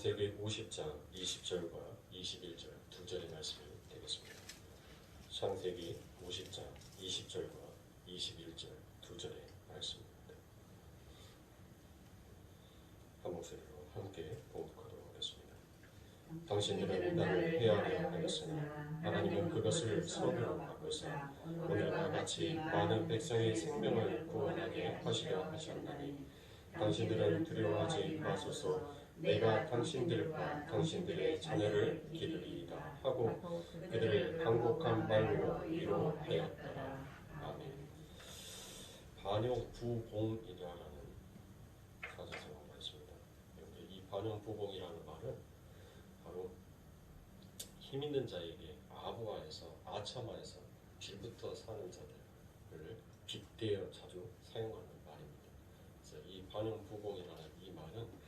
창세기 50장 20절과 21절 두 절의 말씀이 되겠습니다. 창세기 50장 20절과 21절 두 절의 말씀입니다. 한 목소리로 함께 봉독하도록 하겠습니다. 당신들은 나를 헤아려 하였으나 하나님은 그것을 선으로 바꾸사 오늘과 같이 많은 백성의 생명을 구원하게 하시려 하셨나니 당신들은 두려워하지 마소서. 내가 당신들과 당신들의 자녀를 기르리이다 하고 그들을 강곡한 말로 위로하였더라. 아멘. 반영부봉이라는 사자성어 말씀입니다. 여기 이 반영부봉이라는 말은 바로 힘 있는 자에게 아부하에서 아첨하에서 빌부터 사는 자들을 빗대어 자주 사용하는 말입니다. 그래서 이 반영부봉이라는 이 말은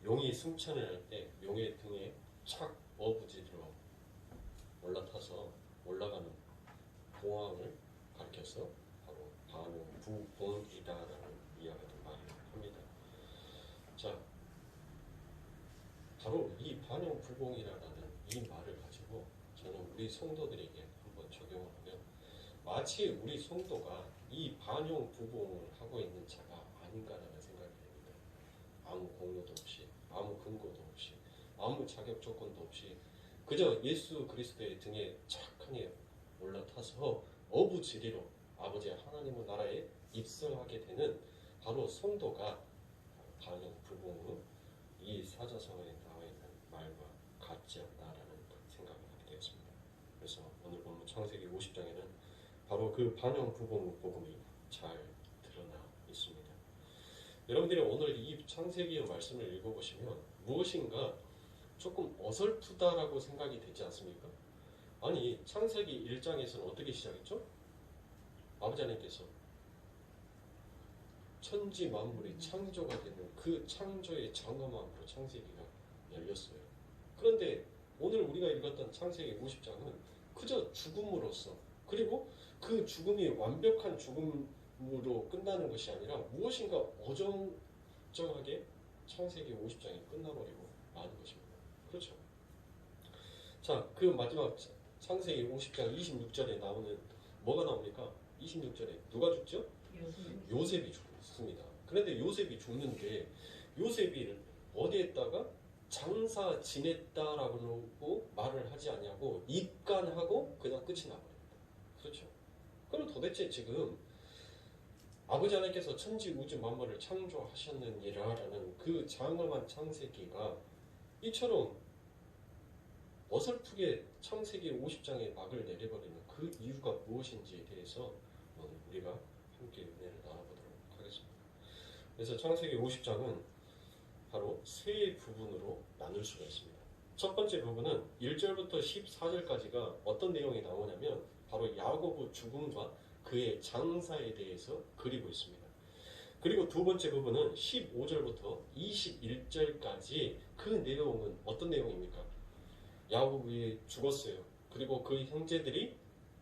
용이 승천을 할 때 용의 등에 착 어부지로 올라타서 올라가는 봉황을 가리켜서 바로 반영부봉이다라는 이야기를 많이 합니다. 자, 바로 이 반영부봉이라는 이 말을 가지고 저는 우리 성도들에게 한번 적용을 하면 마치 우리 성도가 이 반영부봉을 하고 있는 자가 아닌가라는 생각이 듭니다. 아무 공로도 없이 아무 근거도 없이 아무 자격 조건도 없이 그저 예수 그리스도의 등에 착하게 올라타서 어부지리로 아버지 하나님의 나라에 입성하게 되는 바로 성도가 반영부봉의 이 사자성어에 나와 있는 말과 같지 않나라는 생각을 하게 되었습니다. 그래서 오늘 본문 창세기 50장에는 바로 그 반영부봉의 복음이 잘 드러나 있습니다. 여러분들이 오늘 이 창세기의 말씀을 읽어보시면 무엇인가 조금 어설프다라고 생각이 되지 않습니까? 아니 창세기 1장에서는 어떻게 시작했죠? 아버지 하나님께서 천지 만물이 창조가 되는 그 창조의 장엄함으로 창세기가 열렸어요. 그런데 오늘 우리가 읽었던 창세기 50장은 그저 죽음으로써 그리고 그 죽음이 완벽한 죽음으로 끝나는 것이 아니라 무엇인가 어정쩡하게 창세기 50장이 끝나버리고 마는 것입니다. 그렇죠? 자, 그 마지막 창세기 50장 26절에 나오는 뭐가 나옵니까? 26절에 누가 죽죠? 요셉이 죽습니다. 그런데 요셉이 죽는데 요셉이 어디에다가 장사 지냈다라고 말을 하지 않냐고 입간하고 그냥 끝이 나버립니다. 그렇죠? 그럼 도대체 지금 아버지 하나님께서 천지 우주 만물을 창조하셨느니라라는 그 장엄한 창세기가 이처럼 어설프게 창세기 50장에 막을 내려버리는 그 이유가 무엇인지에 대해서 오늘 우리가 함께 은혜를 나눠보도록 하겠습니다. 그래서 창세기 50장은 바로 세 부분으로 나눌 수가 있습니다. 첫 번째 부분은 1절부터 14절까지가 어떤 내용이 나오냐면 바로 야고보 죽음과 그의 장사에 대해서 그리고 있습니다. 그리고 두 번째 부분은 15절부터 21절까지 그 내용은 어떤 내용입니까? 야곱이 죽었어요. 그리고 그 형제들이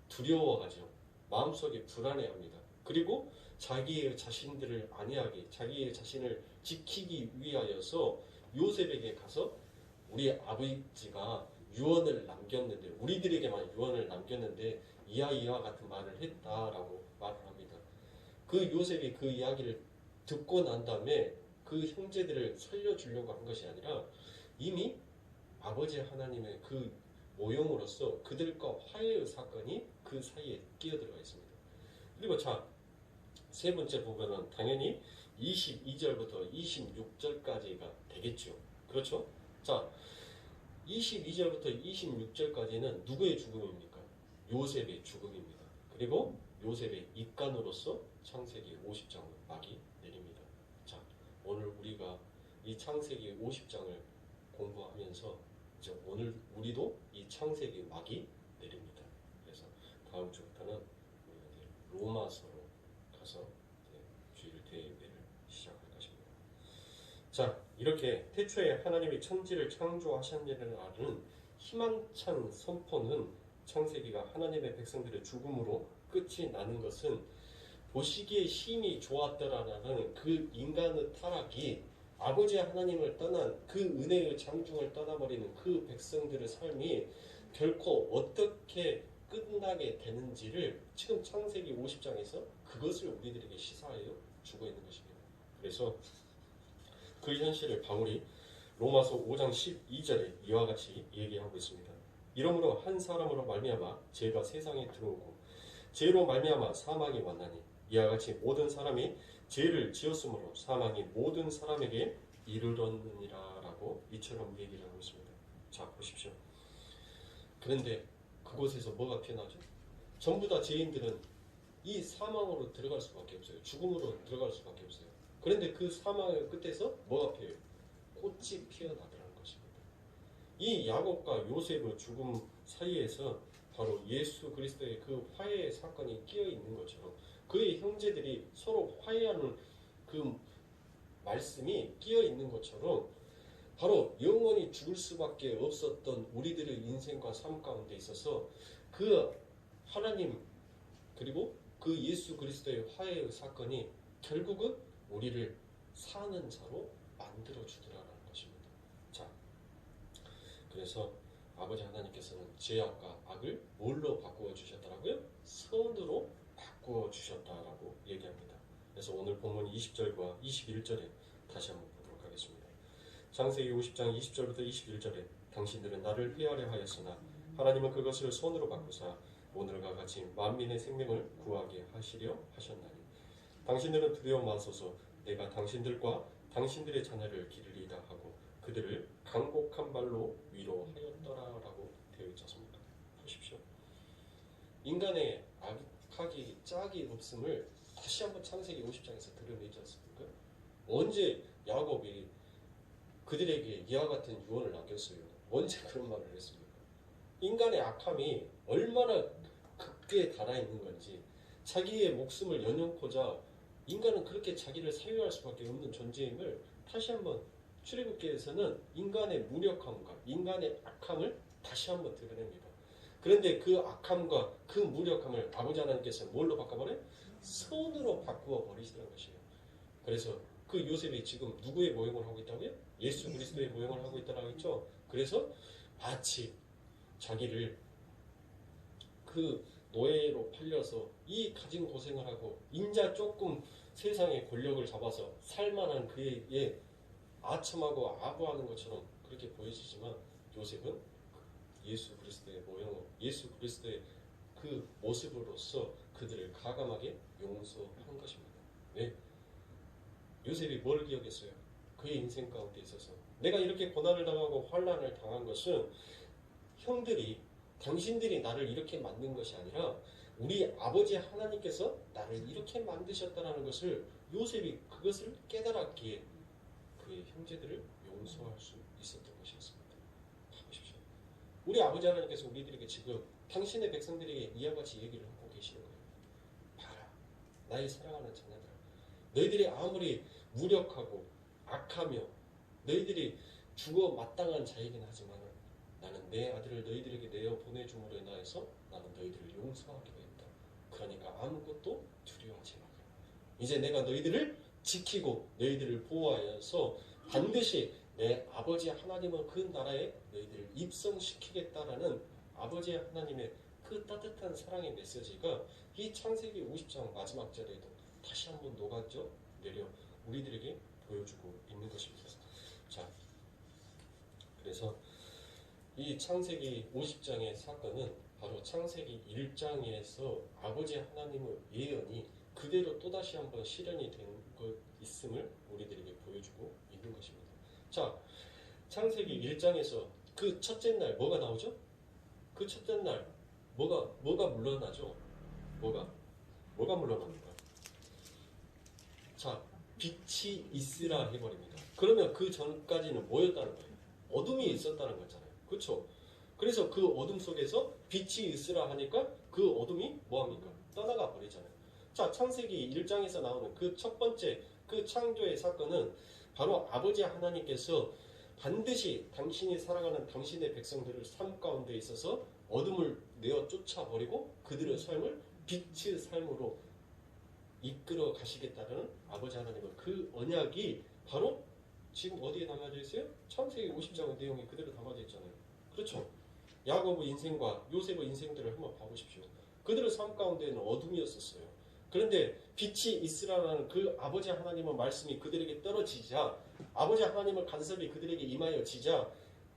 두려워하죠. 마음속에 불안해합니다. 그리고 자기의 자신들을 안위하게 자기의 자신을 지키기 위하여서 요셉에게 가서 우리 아버지가 유언을 남겼는데 우리들에게만 유언을 남겼는데 이와 같은 말을 했다라고 말을 합니다. 그 요셉이 그 이야기를 듣고 난 다음에 그 형제들을 살려주려고 한 것이 아니라 이미 아버지 하나님의 그 모형으로서 그들과 화해의 사건이 그 사이에 끼어들어가 있습니다. 그리고 자, 세 번째 부분은 당연히 22절부터 26절까지가 되겠죠. 그렇죠? 자, 22절부터 26절까지는 누구의 죽음입니까? 요셉의 죽음입니다. 그리고 요셉의 입간으로서 창세기 50장은 막이 내립니다. 자, 오늘 우리가 이 창세기 50장을 공부하면서 이제 오늘 우리도 이 창세기 막이 내립니다. 그래서 다음 주부터는 로마서로 가서 주일 대회를 시작할 것입니다. 자, 이렇게 태초에 하나님이 천지를 창조하셨느라는 희망찬 선포는 창세기가 하나님의 백성들의 죽음으로 끝이 나는 것은 보시기에 힘이 좋았더라는 그 인간의 타락이 아버지 하나님을 떠난 그 은혜의 장중을 떠나버리는 그 백성들의 삶이 결코 어떻게 끝나게 되는지를 지금 창세기 50장에서 그것을 우리들에게 시사하여 주고 있는 것입니다. 그래서 그 현실을 바울이 로마서 5장 12절에 이와 같이 얘기하고 있습니다. 이러므로 한 사람으로 말미암아 죄가 세상에 들어오고 죄로 말미암아 사망이 왔나니 이와 같이 모든 사람이 죄를 지었으므로 사망이 모든 사람에게 이르렀느니라라고 이처럼 얘기를 하고 있습니다. 자, 보십시오. 그런데 그곳에서 뭐가 피어나죠? 전부 다 죄인들은 이 사망으로 들어갈 수밖에 없어요. 죽음으로 들어갈 수밖에 없어요. 그런데 그 사망의 끝에서 뭐가 피어요? 꽃이 피어나더라는 것입니다. 이 야곱과 요셉의 죽음 사이에서 바로 예수 그리스도의 그 화해의 사건이 끼어 있는 것처럼 그의 형제들이 서로 화해하는 그 말씀이 끼어 있는 것처럼 바로 영원히 죽을 수밖에 없었던 우리들의 인생과 삶 가운데 있어서 그 하나님 그리고 그 예수 그리스도의 화해의 사건이 결국은 우리를 사는 자로 만들어 주더라는 것입니다. 자, 그래서 아버지 하나님께서는 죄악과 악을 뭘로 바꾸어 주셨더라고요? 선으로 바꾸어 주셨다라고 얘기합니다. 그래서 오늘 본문 20절과 21절에 다시 한번 보도록 하겠습니다. 창세기 50장 20절부터 21절에 당신들은 나를 회하려 하였으나 하나님은 그것을 선으로 바꾸사 오늘과 같이 만민의 생명을 구하게 하시려 하셨나니 당신들은 두려워 마소서 내가 당신들과 당신들의 자녀를 기르리이다 하고 그들을 강곡한 발로 위로하였더라라고 되어 있었습니다. 보십시오. 인간의 악하기 짝이 없음을 다시 한번 창세기 50장에서 드러내지 않습니까? 언제 야곱이 그들에게 이와 같은 유언을 남겼어요? 언제 그런 말을 했습니까? 인간의 악함이 얼마나 극대에 달아 있는 건지 자기의 목숨을 연연코자 인간은 그렇게 자기를 사유할 수밖에 없는 존재임을 다시 한번 출애굽기에서는 인간의 무력함과 인간의 악함을 다시 한번 드러냅니다. 그런데 그 악함과 그 무력함을 아버지 하나님께서 뭘로 바꿔버려요? 선으로 바꾸어 버리시는 것이에요. 그래서 그 요셉이 지금 누구의 모형을 하고 있다고요? 예수 그리스도의 모형을 하고 있다고 했죠. 그래서 마치 자기를 그 노예로 팔려서 이 가진 고생을 하고 인자 조금 세상의 권력을 잡아서 살만한 그에게 아첨하고 아부하는 것처럼 그렇게 보여지지만 요셉은 예수 그리스도의 모형으로 예수 그리스도의 그 모습으로서 그들을 가감하게 용서한 것입니다. 네. 요셉이 뭘 기억했어요? 그의 인생 가운데 있어서 내가 이렇게 고난을 당하고 환난을 당한 것은 형들이 당신들이 나를 이렇게 만든 것이 아니라 우리 아버지 하나님께서 나를 이렇게 만드셨다는 것을 요셉이 그것을 깨달았기에 그의 형제들을 용서할 수 있었던 것이었습니다. 보십시오. 우리 아버지 하나님께서 우리들에게 지금 당신의 백성들에게 이와 같이 얘기를 하고 계시는 거예요. 봐라, 나의 사랑하는 자녀들아, 너희들이 아무리 무력하고 악하며 너희들이 죽어 마땅한 자이긴 하지만 나는 내 아들을 너희들에게 내어 보내줌으로 인하여서 나는 너희들을 용서하기로 했다. 그러니까 아무것도 두려워하지 마라. 이제 내가 너희들을 지키고 너희들을 보호하여서 반드시 내 아버지 하나님은 그 나라에 너희들을 입성시키겠다라는 아버지 하나님의 그 따뜻한 사랑의 메시지가 이 창세기 50장 마지막 절에도 다시 한번 녹아져 내려 우리들에게 보여주고 있는 것입니다. 자, 그래서 이 창세기 50장의 사건은 바로 창세기 1장에서 아버지 하나님의 예언이 그대로 또다시 한번 실현이 된 것 있음을 우리들에게 보여주고 있는 것입니다. 자, 창세기 1장에서 그 첫째 날 뭐가 나오죠? 그 첫째 날 뭐가 물러나죠? 뭐가 물러납니까? 자, 빛이 있으라 해버립니다. 그러면 그 전까지는 뭐였다는 거예요? 어둠이 있었다는 거잖아요. 그렇죠? 그래서 그 어둠 속에서 빛이 있으라 하니까 그 어둠이 뭐합니까? 떠나가 버리잖아요. 자, 창세기 1장에서 나오는 그 첫 번째 그 창조의 사건은 바로 아버지 하나님께서 반드시 당신이 살아가는 당신의 백성들을 삶 가운데 있어서 어둠을 내어 쫓아버리고 그들의 삶을 빛의 삶으로 이끌어 가시겠다는 아버지 하나님의 그 언약이 바로 지금 어디에 담아져 있어요? 창세기 50장의 내용이 그대로 담아져 있잖아요. 그렇죠? 야곱의 인생과 요셉의 인생들을 한번 봐보십시오. 그들의 삶 가운데는 어둠이었었어요. 그런데 빛이 있으라는 그 아버지 하나님의 말씀이 그들에게 떨어지자, 아버지 하나님의 간섭이 그들에게 임하여지자,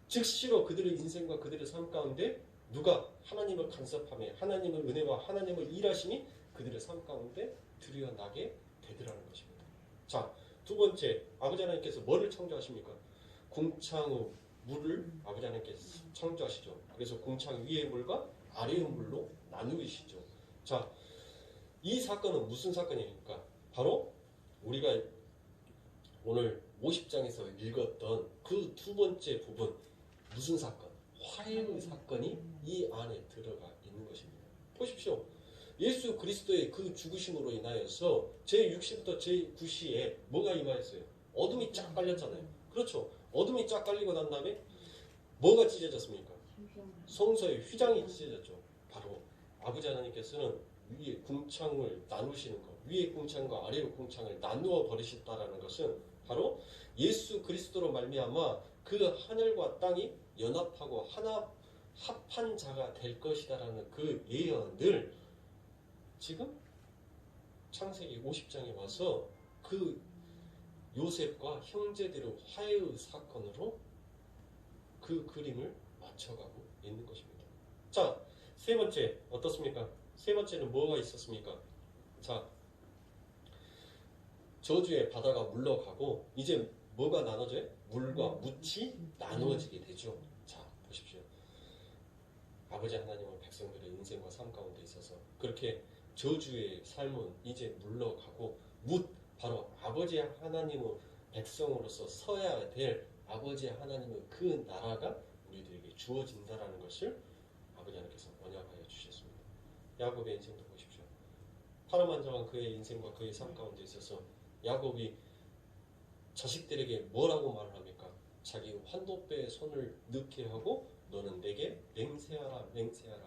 즉시로 그들의 인생과 그들의 삶 가운데 누가 하나님을 간섭하며 하나님의 은혜와 하나님의 일하심이 그들의 삶 가운데 드러나게 되더라는 것입니다. 자, 두 번째, 아버지 하나님께서 뭐를 창조하십니까? 궁창의 물을 아버지 하나님께서 창조하시죠. 그래서 궁창 위의 물과 아래의 물로 나누시죠. 자, 이 사건은 무슨 사건입니까? 바로 우리가 오늘 50장에서 읽었던 그 두 번째 부분, 무슨 사건? 화해의 사건이 이 안에 들어가 있는 것입니다. 보십시오. 예수 그리스도의 그 죽으심으로 인하여서 제6시부터 제9시에 뭐가 임하였어요? 어둠이 쫙 깔렸잖아요. 그렇죠. 어둠이 쫙 깔리고 난 다음에 뭐가 찢어졌습니까? 성소의 휘장이 찢어졌죠. 바로 아버지 하나님께서는 위에 궁창을 나누시는 것, 위에 궁창과 아래의 궁창을 나누어 버리셨다라는 것은 바로 예수 그리스도로 말미암아 그 하늘과 땅이 연합하고 하나 합한 자가 될 것이다라는 그 예언을 지금 창세기 50장에 와서 그 요셉과 형제들의 화해의 사건으로 그 그림을 맞춰가고 있는 것입니다. 자, 세 번째 어떻습니까? 세 번째는 뭐가 있었습니까? 자, 저주의 바다가 물러가고 이제 뭐가 나눠져요? 물과 묻이 나누어지게 되죠. 자, 보십시오. 아버지 하나님은 백성들의 인생과 삶 가운데 있어서 그렇게 저주의 삶은 이제 물러가고 묻, 바로 아버지 하나님의 백성으로서 서야 될 아버지 하나님의 그 나라가 우리들에게 주어진다라는 것을 아버지 하나님께서 언약하여 주셨습니다. 야곱의 인생도 보십시오. 파란만장한 그의 인생과 그의 삶 가운데 있어서 야곱이 자식들에게 뭐라고 말을 합니까? 자기 환도뼈에 손을 넣게 하고 너는 내게 맹세하라 맹세하라.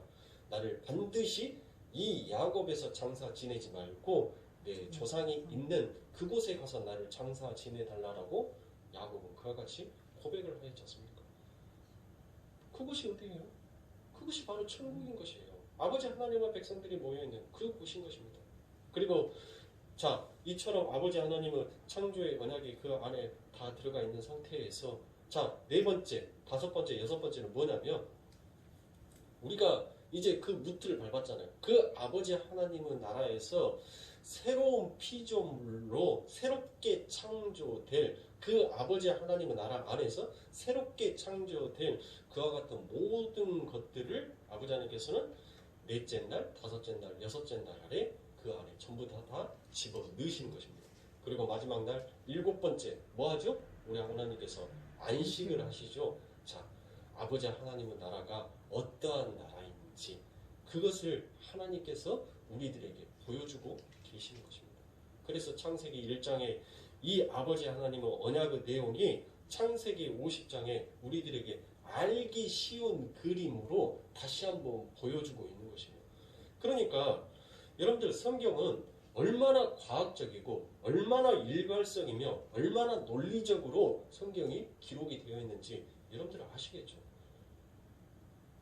나를 반드시 이 야곱에서 장사 지내지 말고 내 조상이 있는 그곳에 가서 나를 장사 지내달라고 야곱은 그와 같이 고백을 하였지 않습니까? 그곳이 어디예요? 그것이 바로 천국인 것이에요. 아버지 하나님과 백성들이 모여있는 그 곳인 것입니다. 그리고 자, 이처럼 아버지 하나님은 창조의 언약이 그 안에 다 들어가 있는 상태에서 자, 네 번째, 다섯 번째, 여섯 번째는 뭐냐면 우리가 이제 그 무트를 밟았잖아요. 그 아버지 하나님의 나라에서 새로운 피조물로 새롭게 창조될 그 아버지 하나님의 나라 안에서 새롭게 창조될 그와 같은 모든 것들을 아버지 하나님께서는 넷째 날, 다섯째 날, 여섯째 날 아래 그 안에 전부 다 집어 넣으시는 것입니다. 그리고 마지막 날 일곱 번째 뭐 하죠? 우리 하나님께서 안식을 하시죠. 자, 아버지 하나님의 나라가 어떠한 나라인지 그것을 하나님께서 우리들에게 보여주고 계시는 것입니다. 그래서 창세기 1장에 이 아버지 하나님의 언약의 내용이 창세기 50장에 우리들에게 알기 쉬운 그림으로 다시 한번 보여주고 있는 것입니다. 그러니까 여러분들 성경은 얼마나 과학적이고 얼마나 일괄성이며 얼마나 논리적으로 성경이 기록이 되어 있는지 여러분들 아시겠죠?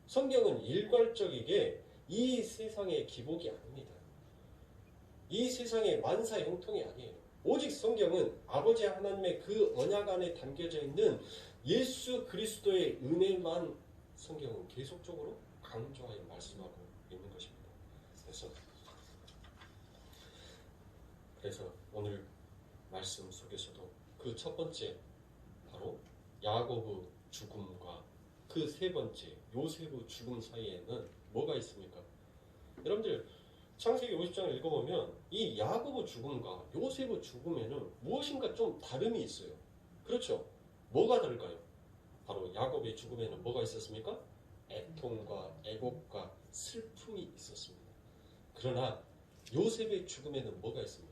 성경은 일괄적이게 이 세상의 기복이 아닙니다. 이 세상의 만사 형통이 아니에요. 오직 성경은 아버지 하나님의 그 언약 안에 담겨져 있는 예수 그리스도의 은혜만 성경은 계속적으로 강조하여 말씀하고 있는 것입니다. 그래서 오늘 말씀 속에서도 그 첫 번째 바로 야곱의 죽음과 그 세 번째 요셉의 죽음 사이에는 뭐가 있습니까? 여러분들 창세기 50장을 읽어보면 이 야곱의 죽음과 요셉의 죽음에는 무엇인가 좀 다름이 있어요. 그렇죠? 뭐가 다를까요? 바로 야곱의 죽음에는 뭐가 있었습니까? 애통과 애곡과 슬픔이 있었습니다. 그러나 요셉의 죽음에는 뭐가 있습니까?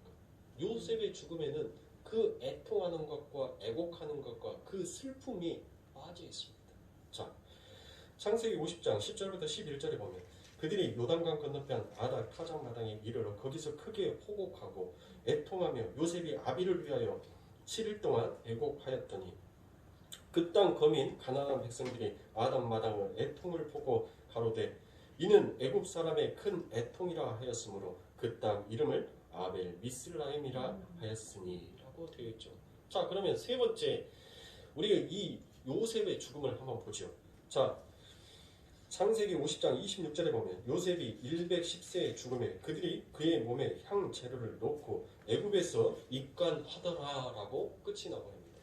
요셉의 죽음에는 그 애통하는 것과 애곡하는 것과 그 슬픔이 빠져 있습니다. 자, 창세기 50장 10절부터 11절에 보면 그들이 요단강 건너편 아달 타작 마당에 이르러 거기서 크게 호곡하고 애통하며 요셉이 아비를 위하여 7일 동안 애곡하였더니 그 땅 거민 가나안 백성들이 아담마당을 애통을 보고 가로되 이는 애굽 사람의 큰 애통이라 하였으므로 그 땅 이름을 아벨 미스라임이라 하였으니 라고 되어 있죠. 자, 그러면 세 번째 우리가 이 요셉의 죽음을 한번 보죠. 자, 창세기 50장 26절에 보면 요셉이 110세의 죽음에 그들이 그의 몸에 향 재료를 놓고 애굽에서 입간하더라라고 끝이 나버립니다.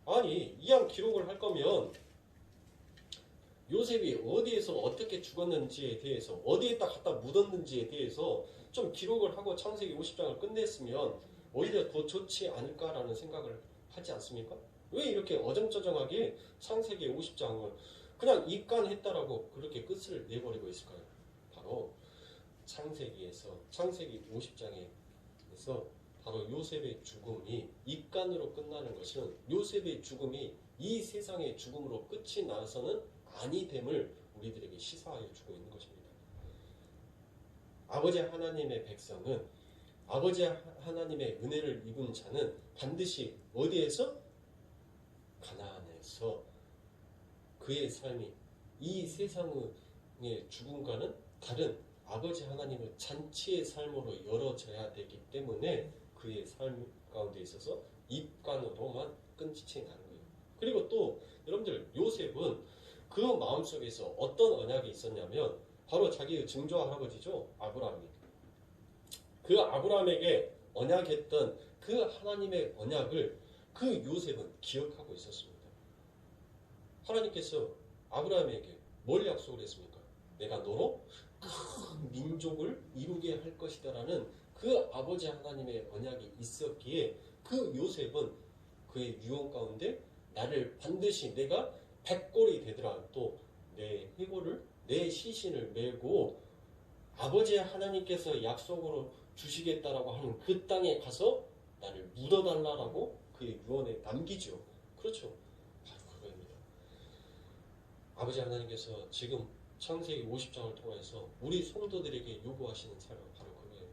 아니, 이왕 기록을 할 거면 요셉이 어디에서 어떻게 죽었는지에 대해서 어디에다 갖다 묻었는지에 대해서 좀 기록을 하고 창세기 50장을 끝냈으면 오히려 더 좋지 않을까라는 생각을 하지 않습니까? 왜 이렇게 어정쩡하게 창세기 50장을 그냥 입간했다라고 그렇게 끝을 내버리고 있을까요? 바로 창세기 50장에서 바로 요셉의 죽음이 입간으로 끝나는 것은 요셉의 죽음이 이 세상의 죽음으로 끝이 나서는 아니 됨을 우리들에게 시사하여 주고 있는 것입니다. 아버지 하나님의 백성은 아버지 하나님의 은혜를 입은 자는 반드시 어디에서? 가나안에서 그의 삶이 이 세상의 죽음과는 다른 아버지 하나님의 잔치의 삶으로 열어져야 되기 때문에 그의 삶 가운데 있어서 입간으로만 끝이 나는 거예요. 그리고 또 여러분들 요셉은 그 마음속에서 어떤 언약이 있었냐면 바로 자기의 증조 할아버지죠. 아브라함이. 그 아브라함에게 언약했던 그 하나님의 언약을 그 요셉은 기억하고 있었습니다. 하나님께서 아브라함에게 뭘 약속을 했습니까? 내가 너로 큰 민족을 이루게 할 것이다라는 그 아버지 하나님의 언약이 있었기에 그 요셉은 그의 유언 가운데 나를 반드시 내가 백골이 되더라도 내 해골을 내 시신을 메고 아버지 하나님께서 약속으로 주시겠다라고 하는 그 땅에 가서 나를 묻어달라라고 그의 유언에 남기죠. 그렇죠. 바로 그거입니다. 아버지 하나님께서 지금 창세기 50장을 통해서 우리 성도들에게 요구하시는 삶은 바로 그거예요.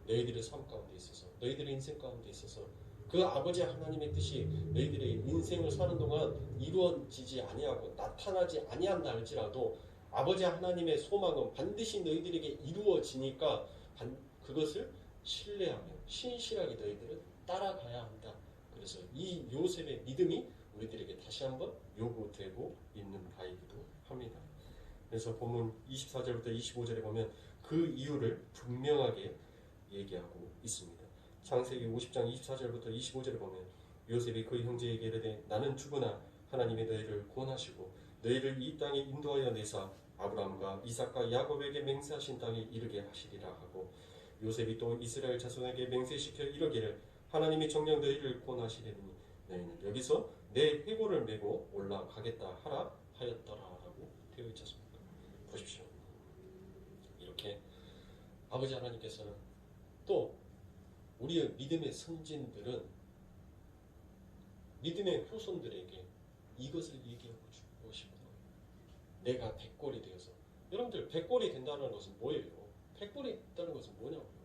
너희들의 삶 가운데 있어서 너희들의 인생 가운데 있어서 그 아버지 하나님의 뜻이 너희들의 인생을 사는 동안 이루어지지 아니하고 나타나지 아니한다 할지라도 아버지 하나님의 소망은 반드시 너희들에게 이루어지니까 그것을 신뢰하며 신실하게 너희들은 따라가야 한다. 그래서 이 요셉의 믿음이 우리들에게 다시 한번 요구되고 있는 바이기도 합니다. 그래서 본문 24절부터 25절에 보면 그 이유를 분명하게 얘기하고 있습니다. 창세기 50장 24절부터 25절에 보면 요셉이 그 형제에게 이르되 나는 죽으나 하나님이 너희를 구원하시고 너희를 이 땅에 인도하여 내사 아브라함과 이삭과 야곱에게 맹세하신 땅에 이르게 하시리라 하고 요셉이 또 이스라엘 자손에게 맹세시켜 이르기를 하나님이 정녕 너희를 구원하시리니 너희는 여기서 내 회고를 메고 올라가겠다 하라 하였더라라고 되어 있지 않습니까? 보십시오. 이렇게 아버지 하나님께서는 또 우리의 믿음의 선진들은 믿음의 후손들에게 이것을 얘기하고 주고 싶은 거예요. 내가 백골이 되어서 여러분들 백골이 된다는 것은 뭐예요? 백골이 된다는 것은 뭐냐고요?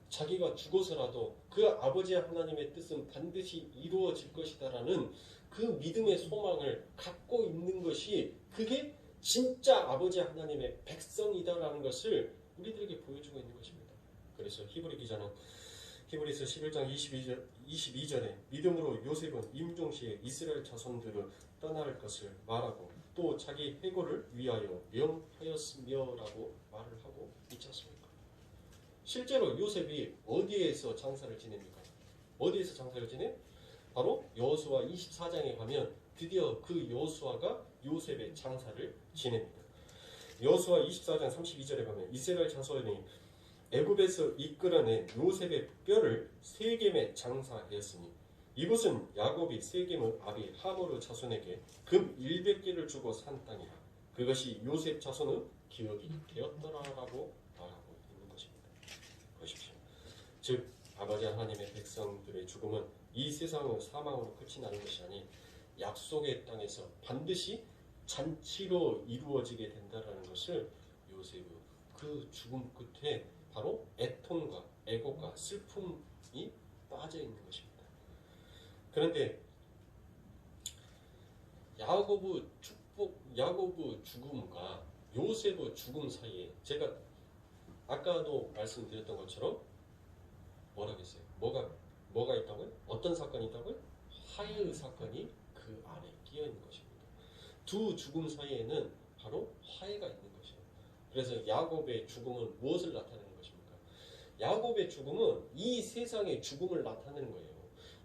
자기가 죽어서라도 그 아버지 하나님의 뜻은 반드시 이루어질 것이다라는 그 믿음의 소망을 갖고 있는 것이 그게 진짜 아버지 하나님의 백성이다라는 것을 우리들에게 보여주고 있는 것입니다. 그래서 히브리 기자는 히브리서 11장 22절에 믿음으로 요셉은 임종시에 이스라엘 자손들을 떠날 것을 말하고 또 자기 해고를 위하여 명하였으며라고 말을 하고 있지 않습니까? 실제로 요셉이 어디에서 장사를 지냅니까? 어디에서 장사를 지내? 바로 여호수아 24장에 가면 드디어 그 여호수아가 요셉의 장사를 지냅니다. 여호수아 24장 32절에 가면 이스라엘 자손이 애굽에서 이끌어낸 요셉의 뼈를 세겜에 장사하였으니 이곳은 야곱이 세겜의 아비 하모르 자손에게 금 100개를 주고 산 땅이라 그것이 요셉 자손의 기업이 되었더라라고 말하고 있는 것입니다. 보십시오. 즉 아버지 하나님의 백성들의 죽음은 이 세상의 사망으로 끝이 나는 것이 아닌 약속의 땅에서 반드시 잔치로 이루어지게 된다는 것을 요셉의 그 죽음 끝에 바로 애통과 애곡과 슬픔이 빠져 있는 것입니다. 그런데 야고보 축복, 야고보 죽음과 요셉의 죽음 사이에 제가 아까도 말씀드렸던 것처럼 뭐라겠어요? 뭐가 있다고요? 어떤 사건이 있다고요? 화해의 사건이 그 안에 끼어 있는 것입니다. 두 죽음 사이에는 바로 화해가 있는 것이에요. 그래서 야곱의 죽음은 무엇을 나타내는 것입니까? 야곱의 죽음은 이 세상의 죽음을 나타내는 거예요.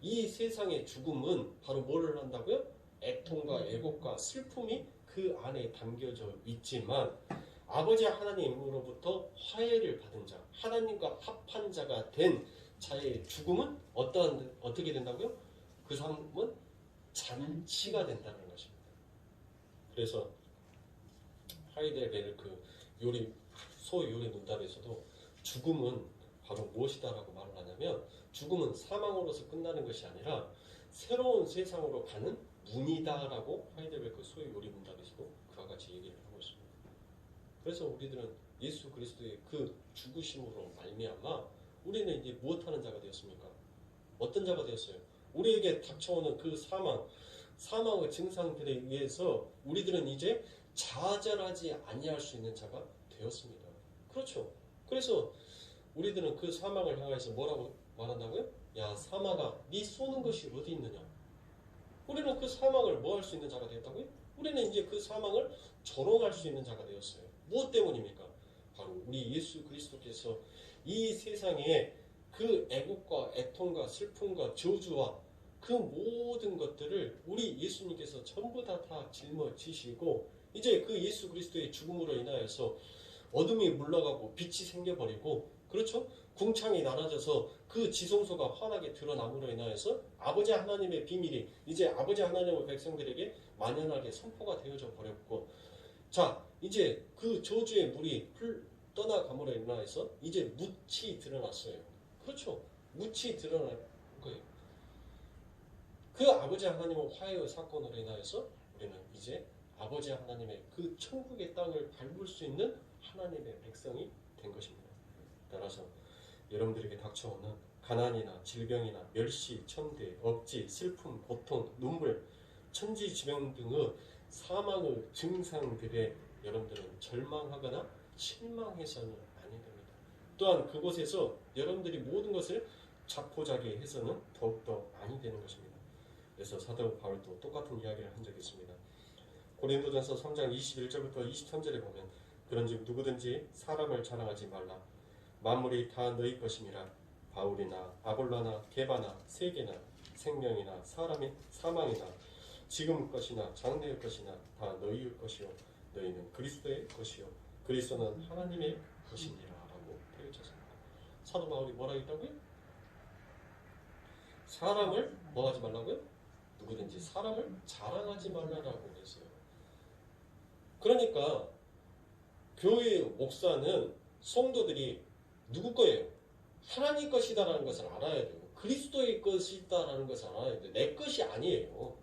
이 세상의 죽음은 바로 뭐를 한다고요? 애통과 애곡과 슬픔이 그 안에 담겨져 있지만 아버지 하나님으로부터 화해를 받은 자, 하나님과 합한 자가 된 자의 죽음은 어떻게 된다고요? 그 삶은 잔치가 된다는 것입니다. 그래서 하이델베르 그 소요리 문답에서도 죽음은 바로 무엇이다라고 말을 하냐면 죽음은 사망으로서 끝나는 것이 아니라 새로운 세상으로 가는 문이다라고 하이델베르크 소요리 문답에서도 그와 같이 얘기를 하고 있습니다. 그래서 우리들은 예수 그리스도의 그 죽으심으로 말미암아 우리는 이제 무엇하는 자가 되었습니까? 어떤 자가 되었어요? 우리에게 닥쳐오는 그 사망의 증상들에 의해서 우리들은 이제 좌절하지 아니할 수 있는 자가 되었습니다. 그렇죠. 그래서 우리들은 그 사망을 향해서 뭐라고 말한다고요? 야 사망아 네 쏘는 것이 어디 있느냐? 우리는 그 사망을 뭐 할 수 있는 자가 되었다고요? 우리는 이제 그 사망을 조롱할 수 있는 자가 되었어요. 무엇 때문입니까? 바로 우리 예수 그리스도께서 이 세상에 그 애국과 애통과 슬픔과 저주와 그 모든 것들을 우리 예수님께서 전부 다 짊어지시고 이제 그 예수 그리스도의 죽음으로 인하여서 어둠이 물러가고 빛이 생겨버리고 그렇죠? 궁창이 나눠져서 그 지성소가 환하게 드러남으로 인하여서 아버지 하나님의 비밀이 이제 아버지 하나님의 백성들에게 만연하게 선포가 되어져 버렸고 자 이제 그 저주의 물이 떠나감으로 인하여서 이제 묻이 드러났어요. 그렇죠? 묻이 드러난 거예요. 그 아버지 하나님의 화해의 사건으로 인하여서 우리는 이제 아버지 하나님의 그 천국의 땅을 밟을 수 있는 하나님의 백성이 된 것입니다. 따라서 여러분들에게 닥쳐오는 가난이나 질병이나 멸시, 천대, 억지, 슬픔, 고통, 눈물, 천지지명 등의 사망의 증상들에 여러분들은 절망하거나 실망해서는 아니 됩니다. 또한 그곳에서 여러분들이 모든 것을 자포자기 해서는 더욱더 아니 되는 것입니다. 그래서 사도 바울도 똑같은 이야기를 한 적이 있습니다. 고린도전서 3장 21절부터 23절에 보면 그런즉 누구든지 사람을 자랑하지 말라. 만물이 다 너희 것임이라. 바울이나 아볼라나 게바나 세계나 생명이나 사망이나 지금 것이나 장래의 것이나 다 너희의 것이요 너희는 그리스도의 것이요 그리스도는 하나님의 것이니라 라고 되어졌습니다. 사도 바울이 뭐라 했다고요? 사람을 뭐 하지 말라고요? 누구든지 사람을 자랑하지 말라라고 했어요. 그러니까 교회의 목사는 성도들이 누구 거예요? 하나님 것이다라는 것을 알아야 돼요. 그리스도의 것이다라는 것을 알아야 돼요. 내 것이 아니에요.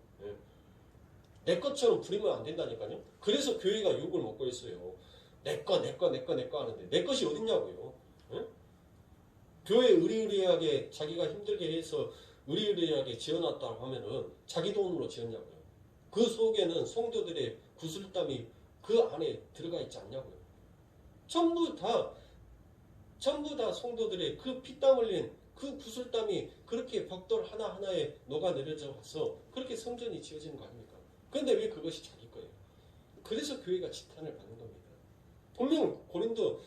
내 것처럼 부리면 안 된다니까요. 그래서 교회가 욕을 먹고 있어요. 내 거 하는데 내 것이 어딨냐고요. 교회 의리의리하게 자기가 힘들게 해서 의리의리하게 지어놨다고 하면은 자기 돈으로 지었냐고요. 그 속에는 성도들의 구슬땀이 그 안에 들어가 있지 않냐고요. 전부 다 성도들의 그 피땀 흘린 그 구슬땀이 그렇게 벽돌 하나하나에 녹아내려져 와서 그렇게 성전이 지어지는 거 아닙니까? 그런데 왜 그것이 자기 거예요? 그래서 교회가 지탄을 받는 겁니다. 분명 고린도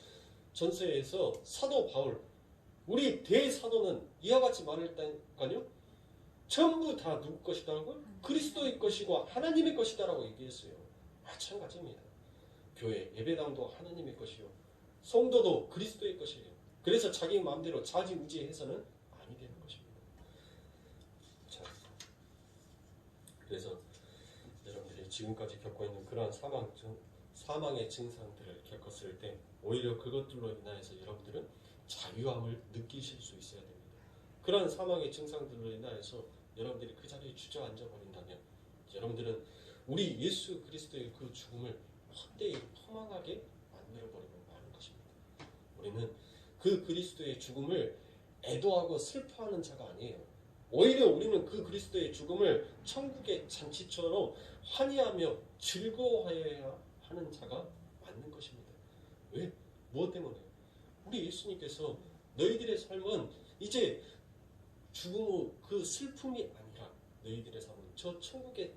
전서에서 사도 바울 우리 대사도는 이와 같이 말했다니까요. 전부 다 누구 것이다라고요? 그리스도의 것이고 하나님의 것이다라고 얘기했어요. 마찬가지입니다. 교회 예배당도 하나님의 것이요 성도도 그리스도의 것이에요. 그래서 자기 마음대로 자지우지해서는 아니 되는 것입니다. 자, 그래서 여러분들이 지금까지 겪고 있는 그러한 사망의 증상들을 겪었을 때 오히려 그것들로 인하여서 여러분들은 자유함을 느끼실 수 있어야 됩니다. 그러한 사망의 증상들로 인하여서 여러분들이 그 자리에 주저앉아 버린다면 여러분들은 우리 예수 그리스도의 그 죽음을 헛되이 허망하게 만들어버리고 마는 것입니다. 우리는 그 그리스도의 죽음을 애도하고 슬퍼하는 자가 아니에요. 오히려 우리는 그 그리스도의 죽음을 천국의 잔치처럼 환희하며 즐거워하여야 하는 자가 맞는 것입니다. 왜? 무엇 때문에? 우리 예수님께서 너희들의 삶은 이제 죽음 후 그 슬픔이 아니라 너희들의 삶은 저 천국의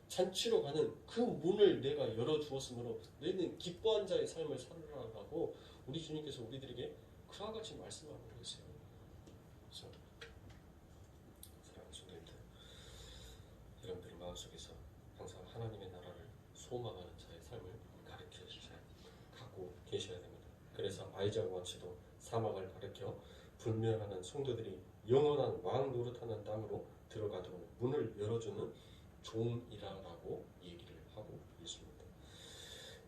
잔치로 가는 그 문을 내가 열어주었으므로 너희는 기뻐한 자의 삶을 살으라고 우리 주님께서 우리들에게 그와 같이 말씀하고 계세요. 그래서 사랑하는 성도님들, 여러분들 마음속에서 항상 하나님의 나라를 소망하는 자의 삶을 갖고 계셔야 됩니다. 그래서 아이작 원치도 사막을 가르쳐 불멸하는 성도들이 영원한 왕 노릇하는 땅으로 들어가도록 문을 열어주는 종이라고 얘기를 하고 있습니다.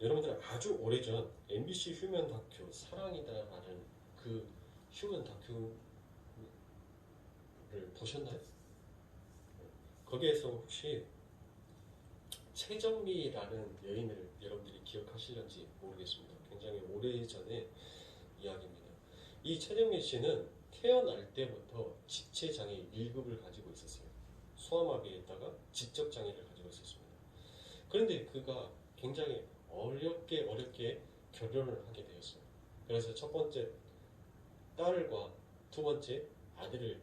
여러분들 아주 오래전 MBC 휴먼 다큐 사랑이다라는 그 휴먼 다큐를 보셨나요? 거기에서 혹시 최정미라는 여인을 여러분들이 기억하실런지 모르겠습니다. 굉장히 오래전의 이야기입니다. 이 최정미 씨는 태어날 때부터 지체장애 1급을 가지고 있었어요. 소아마비에다가 지적장애를 가지고 있었습니다. 그런데 그가 굉장히 어렵게 결혼을 하게 되었어요. 그래서 첫 번째 딸과 두 번째 아들을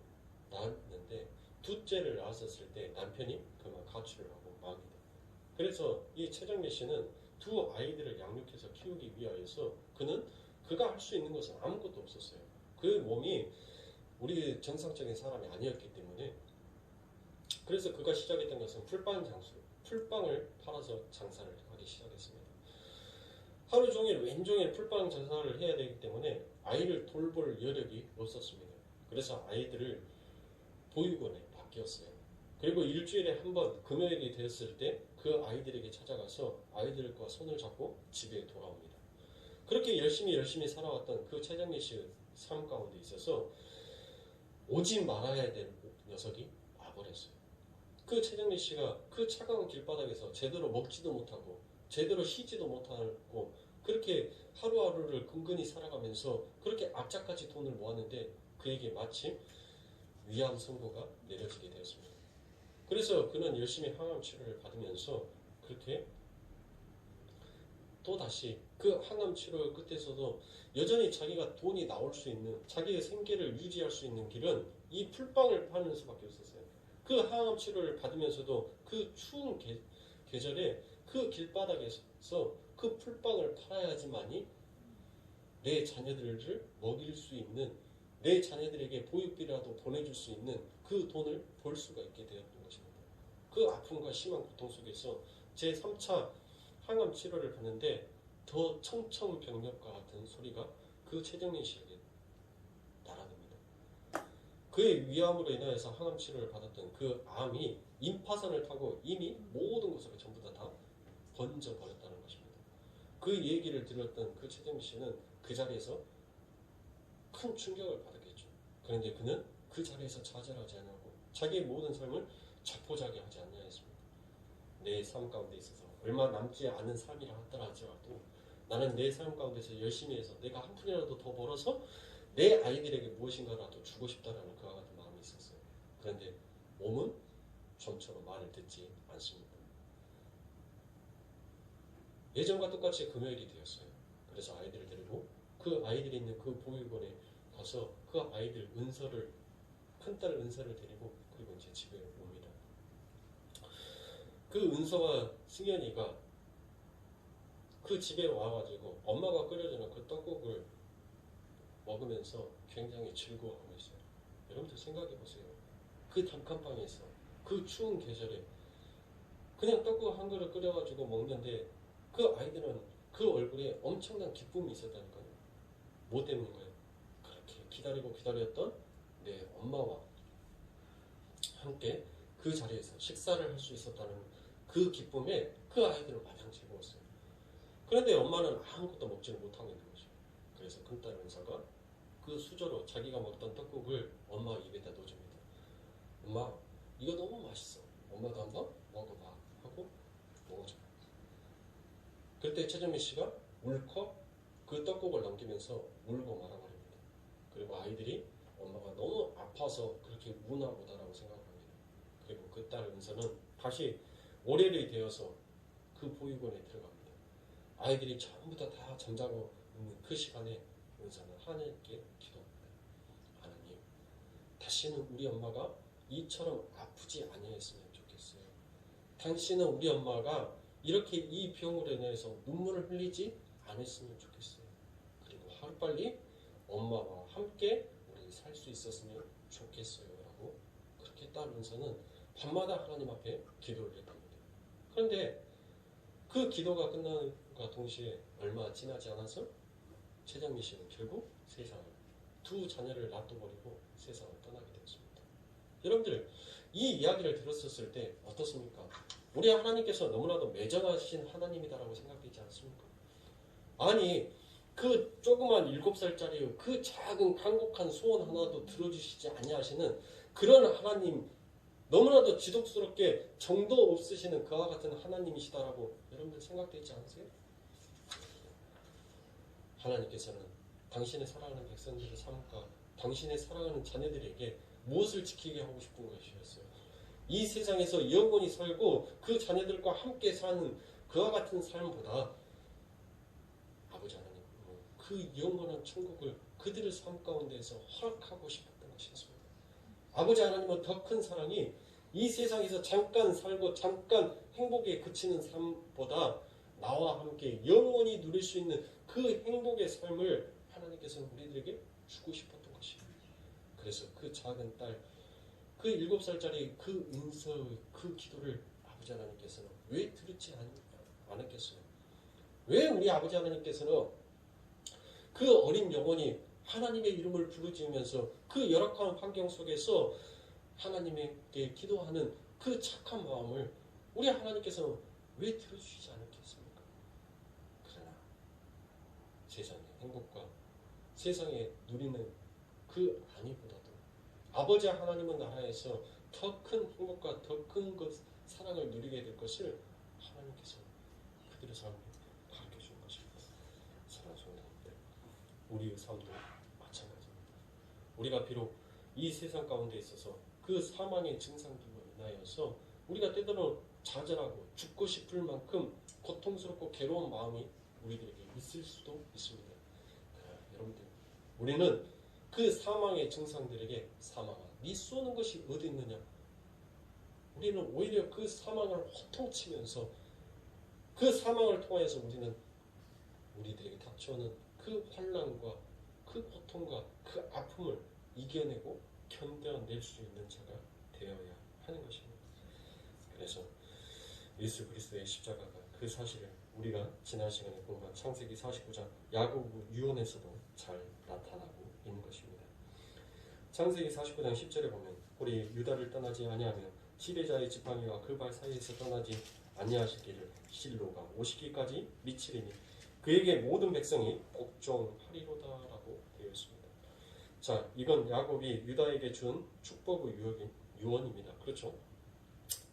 낳았는데 둘째를 낳았을 때 남편이 그만 가출을 하고 마게 돼요. 그래서 이 최정미 씨는 두 아이들을 양육해서 키우기 위하여서 그가 할 수 있는 것은 아무것도 없었어요. 그 몸이 우리 정상적인 사람이 아니었기 때문에 그래서 그가 시작했던 것은 풀빵을 팔아서 장사를 하기 시작했습니다. 하루 종일 왼종일 풀빵 장사를 해야 되기 때문에 아이를 돌볼 여력이 없었습니다. 그래서 아이들을 보육원에 맡겼어요. 그리고 일주일에 한 번 금요일이 되었을 때 그 아이들에게 찾아가서 아이들과 손을 잡고 집에 돌아옵니다. 그렇게 열심히 살아왔던 그 최정미 씨의 삶 가운데 있어서 오지 말아야 될 녀석이 와버렸어요. 그 최정미 씨가 그 차가운 길바닥에서 제대로 먹지도 못하고 제대로 쉬지도 못하고 그렇게 하루하루를 근근히 살아가면서 그렇게 악착같이 돈을 모았는데 그에게 마침 위암 선고가 내려지게 되었습니다. 그래서 그는 열심히 항암 치료를 받으면서 그렇게 또다시 그 항암 치료 끝에서도 여전히 자기가 돈이 나올 수 있는 자기의 생계를 유지할 수 있는 길은 이 풀빵을 파는 수밖에 없었어요. 그 항암 치료를 받으면서도 그 추운 계절에 그 길바닥에서 그 풀빵을 팔아야지만이 내 자녀들을 먹일 수 있는 내 자녀들에게 보육비라도 보내줄 수 있는 그 돈을 벌 수가 있게 되었던 것입니다. 그 아픔과 심한 고통 속에서 제 3차 항암 치료를 받는데 더 청천벽력과 같은 소리가 그 최정민 씨에게 날아듭니다. 그의 위암으로 인하여서 항암 치료를 받았던 그 암이 임파선을 타고 이미 모든 곳으로 전부 다 번져버렸다는 것입니다. 그 얘기를 들었던 그 최정민 씨는 그 자리에서 큰 충격을 받았겠죠. 그런데 그는 그 자리에서 좌절하지 않았고 자기의 모든 삶을 자포자기하지 않냐 했습니다. 내 삶 가운데 있어서 얼마 남지 않은 삶이라 하더라도 나는 내 삶 가운데서 열심히 해서 내가 한 푼이라도 더 벌어서 내 아이들에게 무엇인가라도 주고 싶다라는 그와 같은 마음이 있었어요. 그런데 몸은 좀처럼 말을 듣지 않습니다. 예전과 똑같이 금요일이 되었어요. 그래서 아이들을 데리고 그 아이들이 있는 그 보육원에 가서 그 아이들 큰딸 은서를 데리고 그리고 이제 집에 옵니다. 그 은서와 승현이가 그 집에 와가지고 엄마가 끓여주는 그 떡국을 먹으면서 굉장히 즐거워하고 있어요. 여러분들 생각해 보세요. 그 단칸방에서 그 추운 계절에 그냥 떡국 한 그릇 끓여가지고 먹는데 그 아이들은 그 얼굴에 엄청난 기쁨이 있었다니까요. 뭐 때문인가요? 그렇게 기다렸던 내 엄마와 함께 그 자리에서 식사를 할 수 있었다는 그 기쁨에 그 아이들은 마냥 즐거웠어요. 그런데 엄마는 아무것도 먹지를 못하고 있는 거죠. 그래서 큰딸 은서가 그 수저로 자기가 먹던 떡국을 엄마 입에다 넣어줍니다. 엄마, 이거 너무 맛있어. 엄마도 한번 먹어봐 하고 먹어줘요. 그때 최정민 씨가 울컥 그 떡국을 넘기면서 울고 말아버립니다. 그리고 아이들이 엄마가 너무 아파서 그렇게 우나 보다라고 생각합니다. 그리고 그 딸 은서는 다시 오래를 되어서 그 보육원에 들어갑니다. 아이들이 전부 다 잠자고 있는 그 시간에 은서는 하나님께 기도합니다. 하나님, 다시는 우리 엄마가 이처럼 아프지 아니했으면 좋겠어요. 당신은 우리 엄마가 이렇게 이 병으로 인해서 눈물을 흘리지 않았으면 좋겠어요. 그리고 하루빨리 엄마와 함께 우리 살 수 있었으면 좋겠어요. 라고 그렇게 딸 은서는 밤마다 하나님 앞에 기도를 했답니다. 그런데 그 기도가 끝남과 동시에 얼마 지나지 않아서 최정미 씨는 결국 세상을 두 자녀를 놔둬버리고 세상을 떠나게 되었습니다. 여러분들 이 이야기를 들었을 때 어떻습니까? 우리 하나님께서 너무나도 매정하신 하나님이다라고 생각되지 않습니까? 아니 그 조그만 7살짜리 그 작은 간곡한 소원 하나도 들어주시지 아니하시는 그런 하나님, 너무나도 지독스럽게 정도 없으시는 그와 같은 하나님이시다라고 여러분들 생각되지 않으세요? 하나님께서는 당신의 사랑하는 백성들의 삶과 당신의 사랑하는 자녀들에게 무엇을 지키게 하고 싶은 것이었어요? 이 세상에서 영원히 살고 그 자녀들과 함께 사는 그와 같은 삶보다 아버지 하나님 그 영원한 천국을 그들의 삶 가운데에서 허락하고 싶었던 것이었습니다. 아버지 하나님은 더 큰 사랑이 이 세상에서 잠깐 살고 잠깐 행복에 그치는 삶보다 나와 함께 영원히 누릴 수 있는 그 행복의 삶을 하나님께서는 우리들에게 주고 싶었던 것입니다. 그래서 그 작은 딸, 그 7살짜리 그 은서의 그 기도를 아버지 하나님께서는 왜 들었지 않았겠어요? 왜 우리 아버지 하나님께서는 그 어린 영혼이 하나님의 이름을 부르짖으면서 그 열악한 환경 속에서 하나님께 기도하는 그 착한 마음을 우리 하나님께서는 왜 들어주시지 않았겠습니까? 그러나 세상의 행복과 세상에 누리는 그 안위보다도 아버지 하나님의 나라에서 더 큰 행복과 더 큰 사랑을 누리게 될 것을 하나님께서 그들의 삶을 가르쳐 주는 것입니다. 사랑하는 성도님들, 우리의 삶도 마찬가지입니다. 우리가 비록 이 세상 가운데 있어서 그 사망의 증상들로 인하여서 우리가 때때로 좌절하고 죽고 싶을 만큼 고통스럽고 괴로운 마음이 우리들에게 있을 수도 있습니다. 여러분들, 우리는 그 사망의 증상들에게 사망아, 네 쏘는 것이 어디 있느냐? 우리는 오히려 그 사망을 호통치면서 그 사망을 통해서 우리는 우리들에게 닥쳐오는 그 환난과 그 고통과 그 아픔을 이겨내고 견뎌낼 수 있는 자가 되어야 하는 것입니다. 그래서 예수 그리스도의 십자가가 그 사실을 우리가 지난 시간에 공부한 창세기 49장 야고보 유언에서도 잘 나타나고 있는 것입니다. 창세기 49장 10절에 보면 우리 유다를 떠나지 아니하며 지배자의 지팡이와 그 발 사이에서 떠나지 아니하시기를 실로가 오시기까지 미치리니 그에게 모든 백성이 복종하리로다라고 되어 있습니다. 자, 이건 야곱이 유다에게 준 축복의 유언입니다. 그렇죠?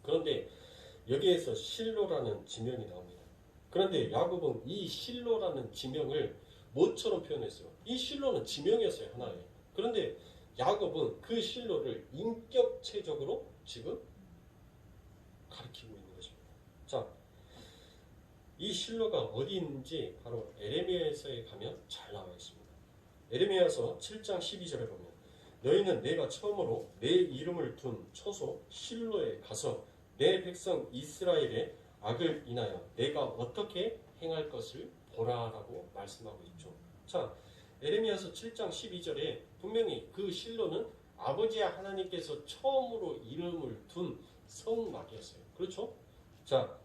그런데 여기에서 실로라는 지명이 나옵니다. 그런데 야곱은 이 실로라는 지명을 뭐처럼 표현했어요? 이 실로는 지명이었어요, 하나의. 그런데 야곱은 그 실로를 인격체적으로 지금 가리키고 있는 것입니다. 자, 이 실로가 어디 있는지 바로 에레미야서에 가면 잘 나와 있습니다. 에레미야서 7장 12절에 보면 너희는 내가 처음으로 내 이름을 둔 처소 실로에 가서 내 백성 이스라엘의 악을 인하여 내가 어떻게 행할 것을 보라라고 말씀하고 있죠. 자, 에레미야서 7장 12절에 분명히 그 실로는 아버지 하나님께서 처음으로 이름을 둔 성막이었어요. 그렇죠? 자,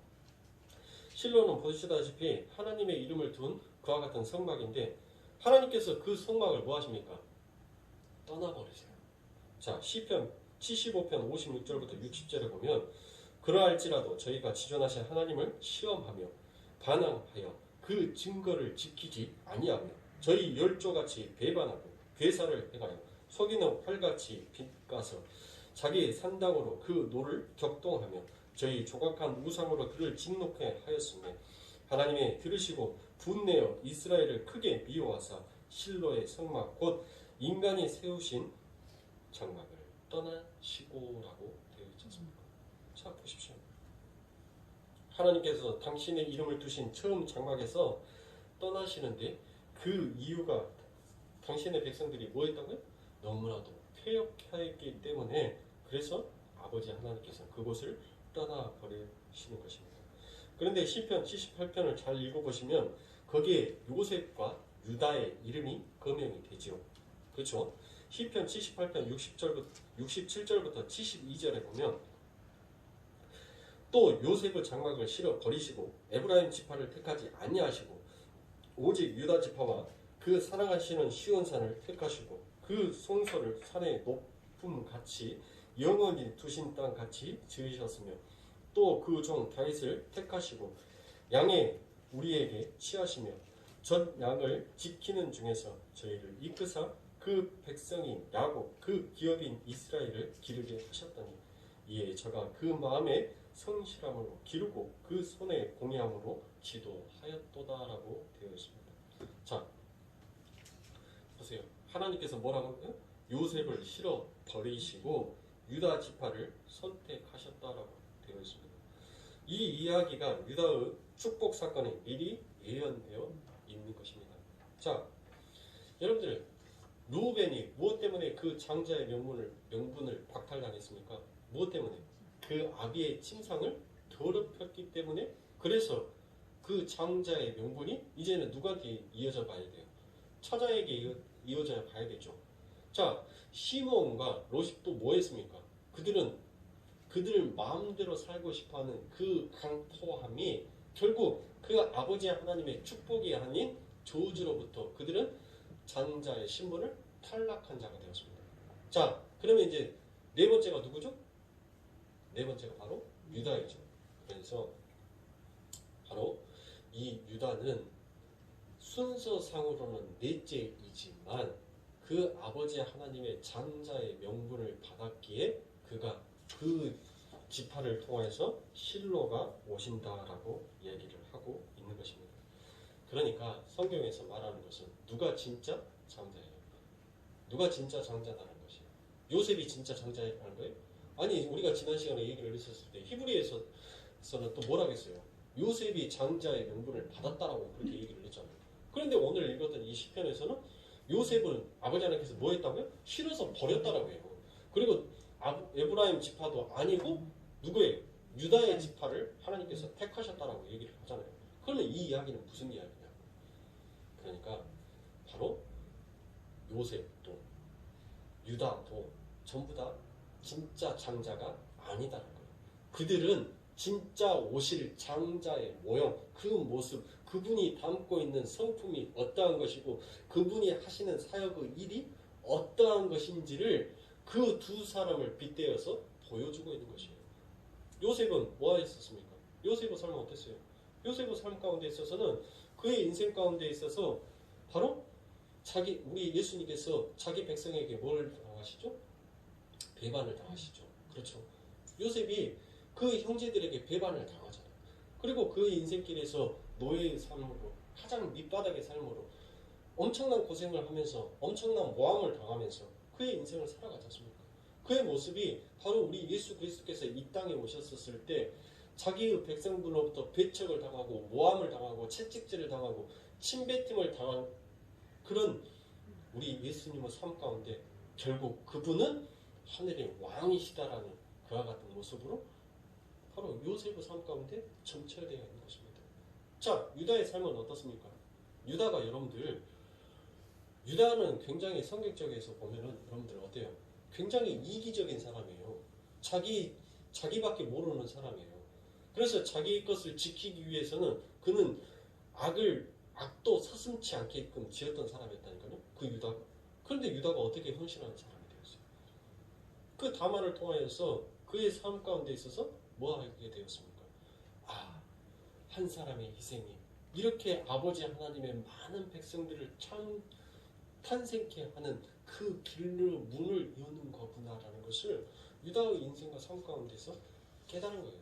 실로는 보시다시피 하나님의 이름을 둔 그와 같은 성막인데 하나님께서 그 성막을 뭐 하십니까? 떠나버리세요. 자, 시편 75편 56절부터 60절에 보면 그러할지라도 저희가 지존하신 하나님을 시험하며 반항하여 그 증거를 지키지 아니하며 저희 열조같이 배반하고 괴사를 행하여 속이는 활같이 빗가서 자기 산당으로 그 노를 격동하며 저희 조각한 우상으로 그를 진노케 하였으며 하나님이 들으시고 분내어 이스라엘을 크게 미워하사 실로의 성막 곧 인간이 세우신 장막을 떠나시고라고 되어 있지 않습니까? 자, 보십시오. 하나님께서 당신의 이름을 두신 처음 장막에서 떠나시는데 그 이유가 당신의 백성들이 뭐 했다고요? 너무나도 폐역했기 때문에 그래서 아버지 하나님께서 그곳을 떠나버리시는 것입니다. 그런데 시편 78편을 잘 읽어보시면 거기에 요셉과 유다의 이름이 거명이 되죠. 그렇죠? 시편 78편 67절부터 72절에 보면 또 요셉의 장막을 실어 버리시고 에브라임 지파를 택하지 아니하시고 오직 유다 지파와 그 사랑하시는 시온산을 택하시고 그 성소를 산의 높음 같이 영원히 두신 땅 같이 지으셨으며 또 그 종 다윗을 택하시고 양의 우리에게 취하시며 전 양을 지키는 중에서 저희를 이끄사 그 백성인 야곱 그 기업인 이스라엘을 기르게 하셨더니 이에 저가 그 마음에 성실함으로 기르고 그 손에 공의함으로 지도하였도다라고 되어 있습니다. 자, 보세요. 하나님께서 뭐라고 해요? 요셉을 실어 버리시고 유다 지파를 선택하셨다라고 되어 있습니다. 이 이야기가 유다의 축복 사건에 미리 예언되어 있는 것입니다. 자, 여러분들 루벤이 무엇 때문에 그 장자의 명분을 박탈당했습니까? 무엇 때문에? 그 아비의 침상을 더럽혔기 때문에 그래서 그 장자의 명분이 이제는 누구한테 이어져 봐야 돼요? 처자에게 이어져 봐야 되죠. 자, 시므온과 롯이 또 뭐 했습니까? 그들을 마음대로 살고 싶어하는 그 강포함이 결국 그 아버지 하나님의 축복이 아닌 저주로부터 그들은 장자의 신분을 탈락한 자가 되었습니다. 자, 그러면 이제 네 번째가 누구죠? 네 번째가 바로 유다이죠. 그래서 바로 이 유다는 순서상으로는 넷째이지만 그 아버지 하나님의 장자의 명분을 받았기에 그가 그 지파를 통해서 실로가 오신다라고 얘기를 하고 있는 것입니다. 그러니까 성경에서 말하는 것은 누가 진짜 장자예요? 누가 진짜 장자다는 것이에요? 요셉이 진짜 장자라는 거예요? 아니, 우리가 지난 시간에 얘기를 했었을 때 히브리에서는 또 뭐라고 했어요? 요셉이 장자의 명분을 받았다라고 그렇게 얘기를 했잖아요. 그런데 오늘 읽었던 이 시편에서는 요셉은 아버지 하나님께서 뭐 했다고요? 실어서 버렸다라고 해요. 그리고 에브라임 지파도 아니고 누구예요? 유다의 지파를 하나님께서 택하셨다라고 얘기를 하잖아요. 그러면 이 이야기는 무슨 이야기냐? 그러니까 바로 요셉도 유다도 전부 다 진짜 장자가 아니다라는 거예요. 그들은 진짜 오실 장자의 모형, 그 모습, 그분이 담고 있는 성품이 어떠한 것이고 그분이 하시는 사역의 일이 어떠한 것인지를 그 두 사람을 빗대어서 보여주고 있는 것이에요. 요셉은 뭐 했었습니까? 요셉의 삶은 어땠어요? 요셉의 삶 가운데 있어서는 그의 인생 가운데 있어서 바로 우리 예수님께서 자기 백성에게 뭘 당하시죠? 배반을 당하시죠. 그렇죠. 요셉이 그 형제들에게 배반을 당하잖아요. 그리고 그의 인생길에서 노예의 삶으로 가장 밑바닥의 삶으로 엄청난 고생을 하면서 엄청난 모함을 당하면서 그의 인생을 살아가지 않습니까? 그의 모습이 바로 우리 예수 그리스도께서 이 땅에 오셨을 때 자기의 백성들로부터 배척을 당하고 모함을 당하고 채찍질을 당하고 침뱉음을 당한 그런 우리 예수님의 삶 가운데 결국 그분은 하늘의 왕이시다라는 그와 같은 모습으로 바로 요셉의 삶 가운데 점철되어 있는 것입니다. 자, 유다의 삶은 어떻습니까? 유다가 유다는 굉장히 성격적에서 보면은 여러분들 어때요? 굉장히 이기적인 사람이에요. 자기밖에 모르는 사람이에요. 그래서 자기 것을 지키기 위해서는 그는 악도 서슴지 않게끔 지었던 사람이었다니까요. 그 유다가. 그런데 유다가 어떻게 헌신하는 사람이 되었어요? 그 다말을 통하여서 그의 삶 가운데 있어서 뭐 하게 되었습니까? 한 사람의 희생이 이렇게 아버지 하나님의 많은 백성들을 탄생케 하는 그 길로 문을 여는 거구나라는 것을 유다의 인생과 삶 가운데서 깨달은 거예요.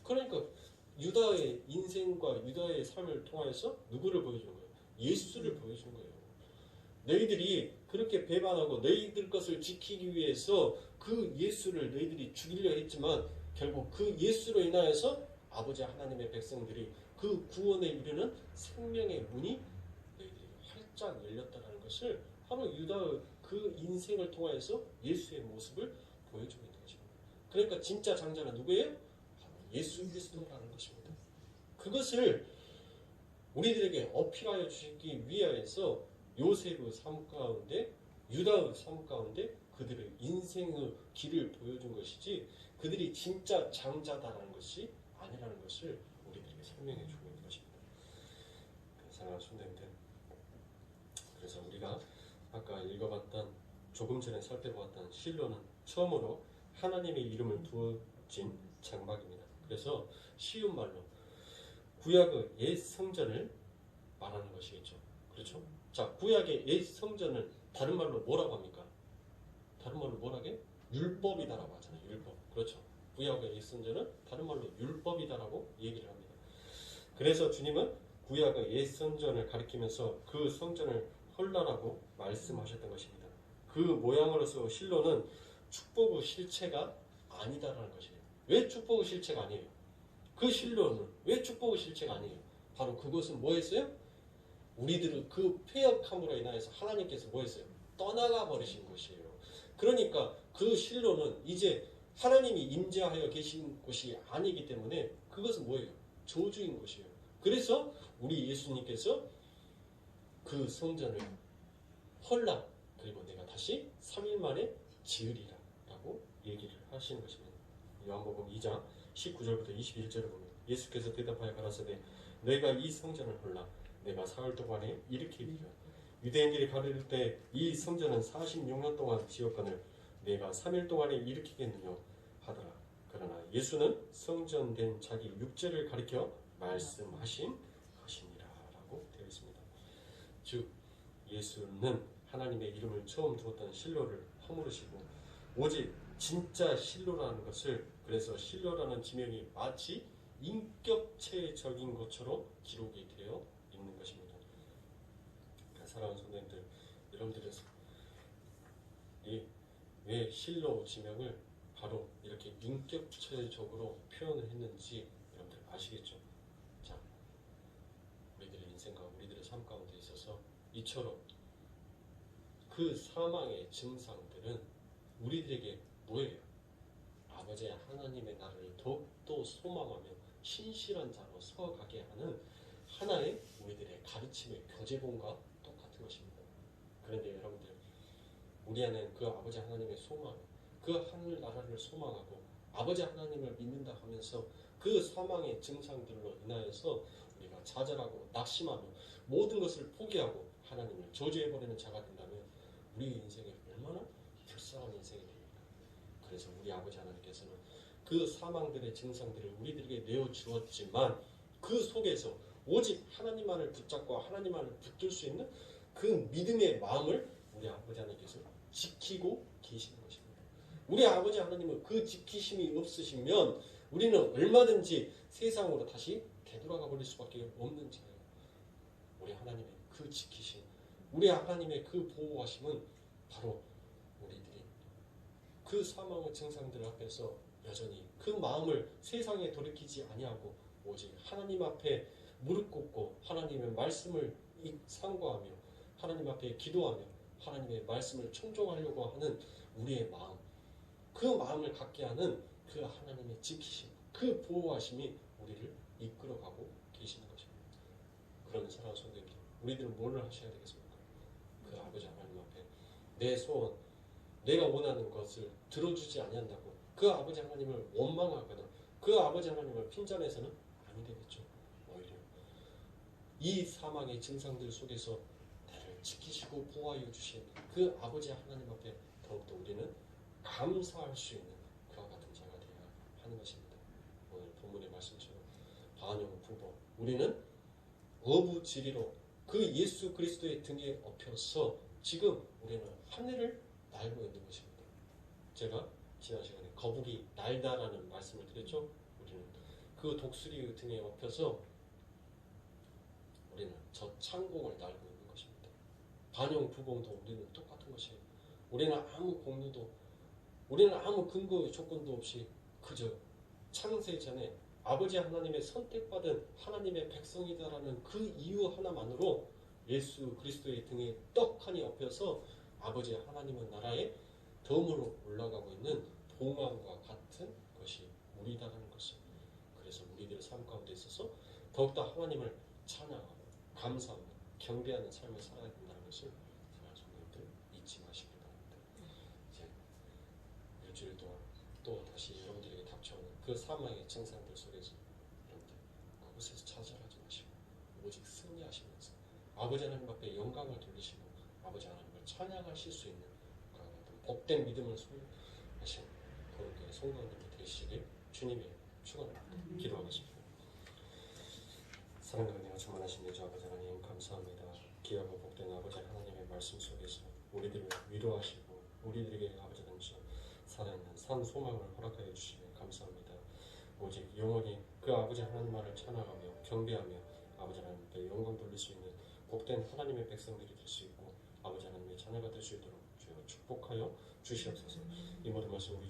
그러니까 유다의 인생과 유다의 삶을 통해서 누구를 보여준 거예요? 예수를 보여준 거예요. 너희들이 그렇게 배반하고 너희들 것을 지키기 위해서 그 예수를 너희들이 죽이려 했지만 결국 그 예수로 인하여서 아버지 하나님의 백성들이 그 구원에 이르는 생명의 문이 너희들이 활짝 열렸다는 것을 바로 유다의 그 인생을 통하여서 예수의 모습을 보여주고 있는 것입니다. 그러니까 진짜 장자는 누구예요? 바로 예수 그리스도라는 것입니다. 그것을 우리들에게 어필하여 주시기 위하여서 요셉의 삶 가운데 유다의 삶 가운데 그들의 인생의 길을 보여준 것이지 그들이 진짜 장자다라는 것이 아니라는 것을 우리들에게 설명해 주고 있는 것입니다. 사랑하는 성도님들, 그래서 우리가 아까 읽어봤던 조금 전에 살펴보았던 실로는 처음으로 하나님의 이름을 두어진 장막입니다. 그래서 쉬운 말로 구약의 옛 성전을 말하는 것이겠죠. 그렇죠? 자, 구약의 옛 성전을 다른 말로 뭐라고 합니까? 다른 말로 뭐라게? 율법이다라고 하잖아요. 율법. 그렇죠. 구약의 옛 성전은 다른 말로 율법이다라고 얘기를 합니다. 그래서 주님은 구약의 옛 성전을 가리키면서 그 성전을 헐라라고 말씀하셨던 것입니다. 그 모양으로서 실로는 축복의 실체가 아니다라는 것이에요. 왜 축복의 실체가 아니에요? 그 실로는 왜 축복의 실체가 아니에요? 바로 그것은 뭐였어요? 우리들은 그 폐역함으로 인하여서 하나님께서 뭐했어요? 떠나가 버리신 것이에요. 그러니까 그 실로는 이제 하나님이 임재하여 계신 곳이 아니기 때문에 그것은 뭐예요? 저주인 것이에요. 그래서 우리 예수님께서 그 성전을 헐라 그리고 내가 다시 3일 만에 지으리라 라고 얘기를 하시는 것입니다. 요한복음 2장 19절부터 21절을 보면 예수께서 대답하여 가라사대 너희가 이 성전을 헐라 내가 사흘 동안에 일으키리라. 유대인들이 가르칠 때 이 성전은 46년 동안 지었거늘 내가 3일 동안에 일으키겠느냐 하더라. 그러나 예수는 성전된 자기 육체를 가리켜 말씀하신 것이니라 라고 되어 있습니다. 즉 예수는 하나님의 이름을 처음 두었던 실로를 허물으시고 오직 진짜 실로라는 것을 그래서 실로라는 지명이 마치 인격체적인 것처럼 기록이 되어 있는 것입니다. 사랑하는 성도님들, 여러분들은 왜 실로 지명을 바로 이렇게 인격체적으로 표현을 했는지 여러분들 아시겠죠? 자, 우리들의 인생과 우리들의 삶 가운데 있어서 이처럼 그 사망의 증상들은 우리들에게 뭐예요? 아버지 하나님의 나라를 더욱더 소망하며 신실한 자로 서가게 하는 하나의 우리들의 가르침의 교재본과 똑같은 것입니다. 그런데 여러분들 우리 안에는 그 아버지 하나님의 소망, 그 하늘 나라를 소망하고 아버지 하나님을 믿는다 하면서 그 사망의 증상들로 인하여서 우리가 좌절하고 낙심하며 모든 것을 포기하고 하나님을 저주해버리는 자가 된다면 우리 인생에 얼마나 불쌍한 인생이 됩니까? 그래서 우리 아버지 하나님께서는 그 사망들의 증상들을 우리들에게 내어주었지만 그 속에서 오직 하나님만을 붙잡고 하나님만을 붙들 수 있는 그 믿음의 마음을 우리 아버지 하나님께서 지키고 계시는 것입니다. 우리 아버지 하나님은 그 지키심이 없으시면 우리는 얼마든지 세상으로 다시 되돌아가 버릴 수밖에 없는 자예요. 우리 하나님의 그 지키심, 우리 하나님의 그 보호하심은 바로 우리들이 그 사망의 증상들 앞에서 여전히 그 마음을 세상에 돌이키지 아니하고 오직 하나님 앞에 무릎 꿇고 하나님의 말씀을 상고하며 하나님 앞에 기도하며 하나님의 말씀을 청종하려고 하는 우리의 마음, 그 마음을 갖게 하는 그 하나님의 지키심, 그 보호하심이 우리를 이끌어가고 계시는 것입니다. 그러면 사랑하는 성도님들, 우리들은 뭘 하셔야 되겠습니까? 그 아버지 하나님 앞에 내 소원, 내가 원하는 것을 들어주지 아니한다고 그 아버지 하나님을 원망하거나 그 아버지 하나님을 핀잔해서는 아니 되겠죠. 오히려 이 사망의 증상들 속에서 나를 지키시고 보호하여 주신 그 아버지 하나님 앞에 더욱더 우리는 감사할 수 있는 그와 같은 자가 되어야 하는 것입니다. 오늘 본문의 말씀처럼 반영 부보 우리는 어부지리로 그 예수 그리스도의 등에 업혀서 지금 우리는 하늘을 날고 있는 것입니다. 제가 지난 시간에 거북이 날다라는 말씀을 드렸죠. 우리는 그 독수리의 등에 업혀서 우리는 저 창공을 날고 있는 것입니다. 반영 부봉도 우리는 똑같은 것이에요. 우리는 아무 공로도, 우리는 아무 근거 조건도 없이 그저 창세 전에 아버지 하나님의 선택받은 하나님의 백성이다라는 그 이유 하나만으로 예수 그리스도의 등에 떡하니 엎여서 아버지 하나님의 나라에 덤으로 올라가고 있는 봉황과 같은 것이 우리다라는 것입니다. 그래서 우리들의 삶 가운데 있어서 더욱더 하나님을 찬양하고 감사하고 경배하는 삶을 살아야 된다는 것을 성도님들 잊지 마시기 바랍니다. 이제 일주일 동안 또 다시 여러분들에게 닥쳐오는 그 사망의 증상들 속에서 여러분들 그곳에서 좌절하지 마시고 오직 승리하시면서 아버지 하나님 앞에 영광을 돌리시고 아버지 하나님을 찬양하실 수 있는 그런 어떤 복된 믿음을 소유하신 그런 성도님들 되시길 주님의 축원합니다. 기도하겠습니다. 사랑과 은혜가 충만하신 여주 아버지 하나님 감사합니다. 귀하고 복된 아버지 하나님의 말씀 속에서 우리들을 위로하시고 우리들에게 아버지 하나님 살아있는 산 소망을 허락하여 주시니 감사합니다. 오직 영원히 그 아버지 하나님만을 찬양하며 경배하며 아버지 하나님께 영광 돌릴 수 있는 복된 하나님의 백성들이 될 수 있고 아버지 하나님의 자녀가 될 수 있도록 주여 축복하여 주시옵소서. 이 모든 말씀 우리